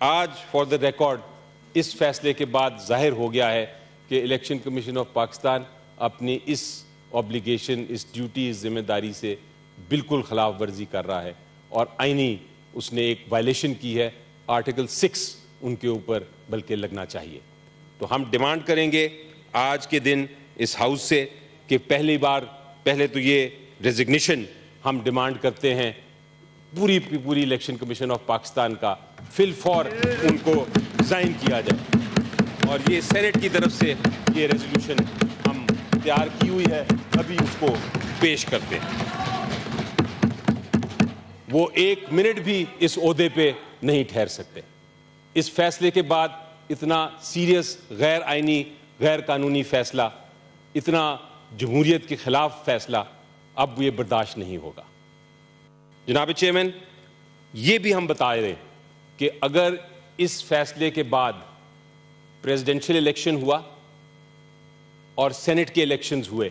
آج for the record اس فیصلے کے بعد ظاہر ہو گیا ہے کہ الیکشن کمیشن آف پاکستان اپنی اس آبلیگیشن، اس ڈیوٹی، اس ذمہ داری سے بالکل خلاف ورزی کر رہا ہے اور آئینی اس نے ایک وائلیشن کی ہے. آرٹیکل 6 ان کے اوپر بلکہ لگنا چاہیے. تو ہم ڈیمانڈ کریں گے آج کے دن اس ہاؤس سے کہ پہلے تو یہ ریزگنیشن ہم ڈیمانڈ کرتے ہیں پوری الیکشن کمیشن آف پاکستان کا فی الفور ان کو ریزائن کیا جائے. اور یہ سینٹ کی طرف سے یہ ریزولوشن ہم تیار کی ہوئی ہے، ابھی اس کو پیش کرتے ہیں. وہ 1 منٹ بھی اس عہدے پہ نہیں ٹھہر سکتے. اس فیصلے کے بعد اتنا سیریس غیر آئینی، غیر قانونی فیصلہ، اتنا جمہوریت کے خلاف فیصلہ اب یہ برداشت نہیں ہوگا. جناب چیئرمین، یہ بھی ہم بتا رہے ہیں کہ اگر اس فیصلے کے بعد پریزیڈنشل الیکشن ہوا اور سینٹ کے الیکشنز ہوئے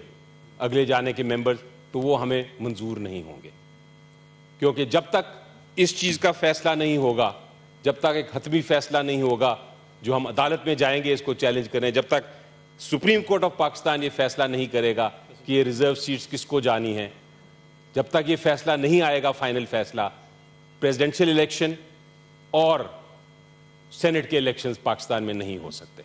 اگلے جانے کے ممبرز، تو وہ ہمیں منظور نہیں ہوں گے، کیونکہ جب تک اس چیز کا فیصلہ نہیں ہوگا، جب تک ایک حتمی فیصلہ نہیں ہوگا جو ہم عدالت میں جائیں گے اس کو چیلنج کریں، جب تک سپریم کورٹ آف پاکستان یہ فیصلہ نہیں کرے گا کہ یہ ریزرو سیٹس کس کو جانی ہیں، جب تک یہ فیصلہ نہیں آئے گا، فائنل فیصلہ، پریزیڈنشل الیکشن اور سینٹ کے الیکشنز پاکستان میں نہیں ہو سکتے.